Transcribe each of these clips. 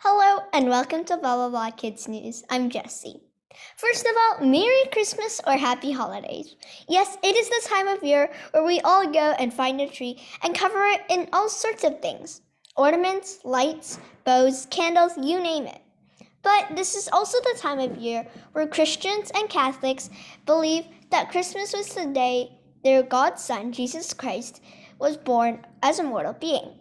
Hello and welcome to Blah Blah Blah Kids News. I'm Jessie. First of all, Merry Christmas or Happy Holidays. Yes, it is the time of year where we all go and find a tree and cover it in all sorts of things. Ornaments, lights, bows, candles, you name it. But this is also the time of year where Christians and Catholics believe that Christmas was the day their God's Son, Jesus Christ, was born as a mortal being.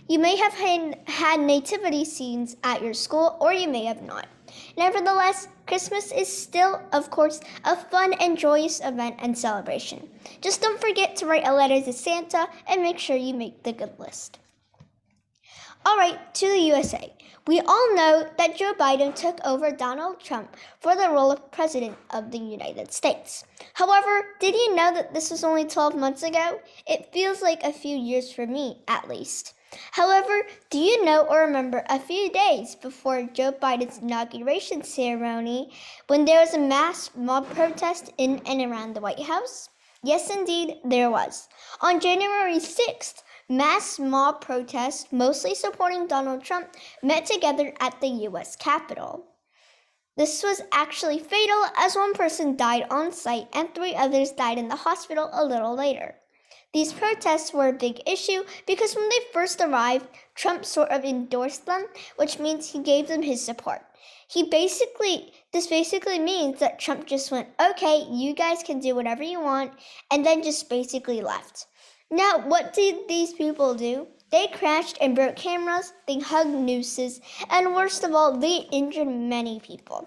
You may have had nativity scenes at your school, or you may have not. Nevertheless, Christmas is still, of course, a fun and joyous event and celebration. Just don't forget to write a letter to Santa and make sure you make the good list. Alright, to the USA. We all know that Joe Biden took over Donald Trump for the role of President of the United States. However, did you know that this was only 12 months ago? It feels like a few years for me, at least. However, do you know or remember a few days before Joe Biden's inauguration ceremony when there was a mass mob protest in and around the White House? Yes, indeed, there was. On January 6th, mass mob protests, mostly supporting Donald Trump, met together at the U.S. Capitol. This was actually fatal as one person died on site and 3 others died in the hospital a little later. These protests were a big issue because when they first arrived, Trump sort of endorsed them, which means he gave them his support. This basically means that Trump just went, okay, you guys can do whatever you want, and then just basically left. Now, what did these people do? They crashed and broke cameras, they hugged nooses, and worst of all, they injured many people.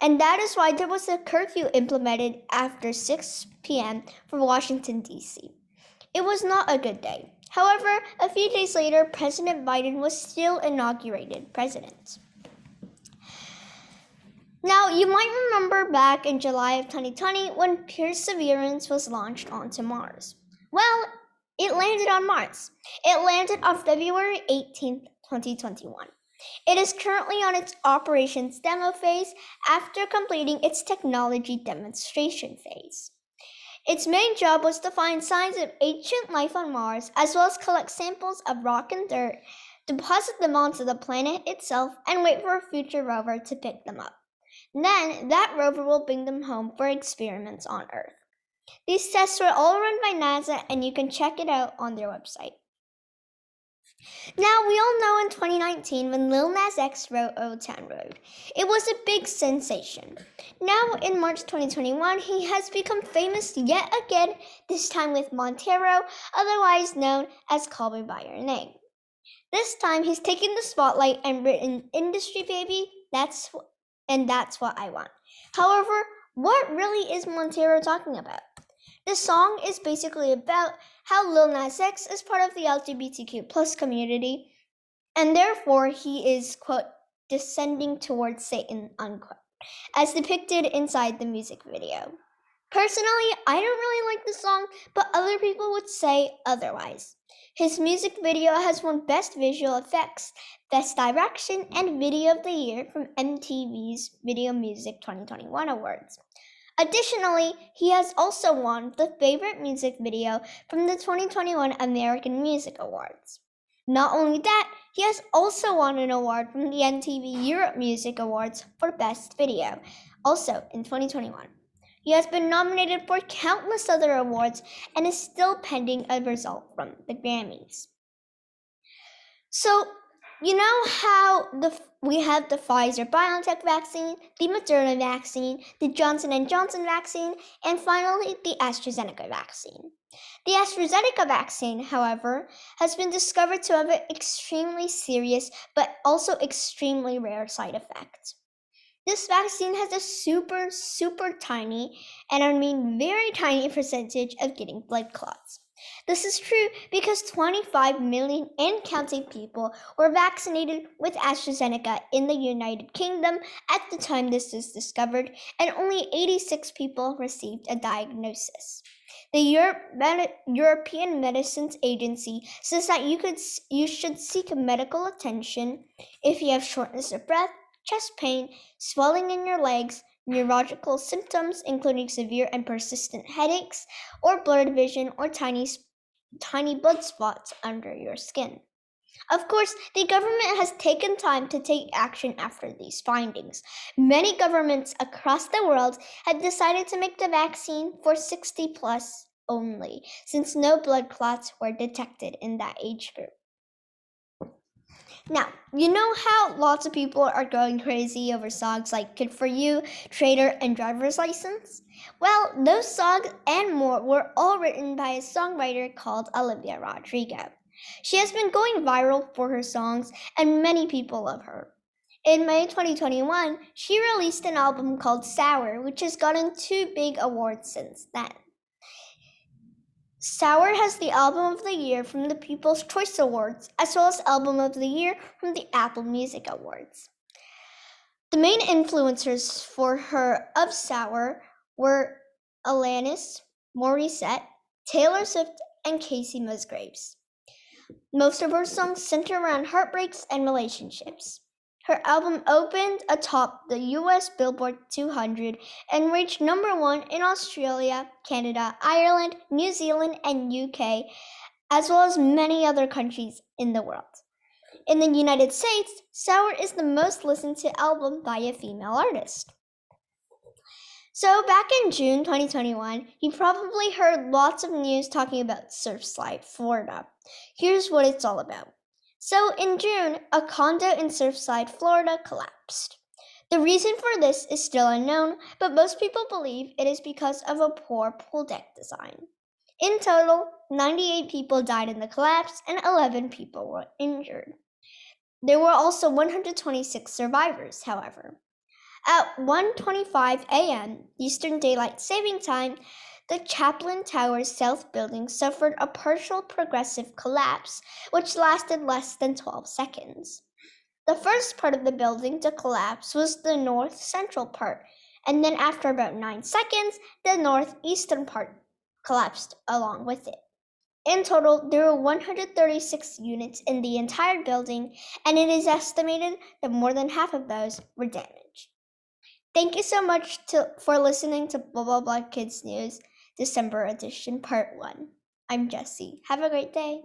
And that is why there was a curfew implemented after 6 p.m. for Washington, D.C. It was not a good day. However, a few days later, President Biden was still inaugurated president. Now, you might remember back in July of 2020 when Perseverance was launched onto Mars. Well, it landed on Mars. It landed on February 18th, 2021. It is currently on its operations demo phase after completing its technology demonstration phase. Its main job was to find signs of ancient life on Mars, as well as collect samples of rock and dirt, deposit them onto the planet itself, and wait for a future rover to pick them up. Then, that rover will bring them home for experiments on Earth. These tests were all run by NASA, and you can check it out on their website. Now, we all know in 2019 when Lil Nas X wrote Old Town Road, it was a big sensation. Now, in March 2021, he has become famous yet again, this time with Montero, otherwise known as Call Me By Your Name. This time, he's taken the spotlight and written Industry Baby, that's what I want. However, what really is Montero talking about? The song is basically about how Lil Nas X is part of the LGBTQ plus community, and therefore he is, quote, descending towards Satan, unquote, as depicted inside the music video. Personally, I don't really like the song, but other people would say otherwise. His music video has won Best Visual Effects, Best Direction, and Video of the Year from MTV's Video Music 2021 Awards. Additionally, he has also won the Favorite Music Video from the 2021 American Music Awards. Not only that, he has also won an award from the MTV Europe Music Awards for Best Video, also in 2021. He has been nominated for countless other awards and is still pending a result from the Grammys. So, you know how we have the Pfizer-BioNTech vaccine, the Moderna vaccine, the Johnson & Johnson vaccine, and finally the AstraZeneca vaccine. The AstraZeneca vaccine, however, has been discovered to have an extremely serious but also extremely rare side effect. This vaccine has a super tiny, and I mean very tiny percentage of getting blood clots. This is true because 25 million and counting people were vaccinated with AstraZeneca in the United Kingdom at the time this was discovered, and only 86 people received a diagnosis. The European Medicines Agency says that you should seek medical attention if you have shortness of breath, chest pain, swelling in your legs, neurological symptoms including severe and persistent headaches, or blurred vision or tiny blood spots under your skin. Of course, the government has taken time to take action after these findings. Many governments across the world have decided to make the vaccine for 60 plus only, since no blood clots were detected in that age group. Now, you know how lots of people are going crazy over songs like Good For You, Traitor, and Driver's License? Well, those songs and more were all written by a songwriter called Olivia Rodrigo. She has been going viral for her songs, and many people love her. In May 2021, she released an album called Sour, which has gotten 2 big awards since then. Sour has the Album of the Year from the People's Choice Awards, as well as Album of the Year from the Apple Music Awards. The main influencers for her of Sour were Alanis Morissette, Taylor Swift, and Casey Musgraves. Most of her songs center around heartbreaks and relationships. Her album opened atop the US Billboard 200 and reached #1 in Australia, Canada, Ireland, New Zealand, and UK, as well as many other countries in the world. In the United States, Sour is the most listened to album by a female artist. So back in June 2021, you probably heard lots of news talking about Surfside, Florida. Here's what it's all about. So in June, a condo in Surfside, Florida collapsed. The reason for this is still unknown, but most people believe it is because of a poor pool deck design. In total, 98 people died in the collapse and 11 people were injured. There were also 126 survivors, however. At 1:25 a.m. Eastern Daylight Saving Time, the Chaplin Tower South building suffered a partial progressive collapse, which lasted less than 12 seconds. The first part of the building to collapse was the north central part, and then after about 9 seconds, the northeastern part collapsed along with it. In total, there were 136 units in the entire building, and it is estimated that more than half of those were damaged. Thank you so much for listening to Blah Blah Blah Kids News, December edition, part 1. I'm Jessie. Have a great day.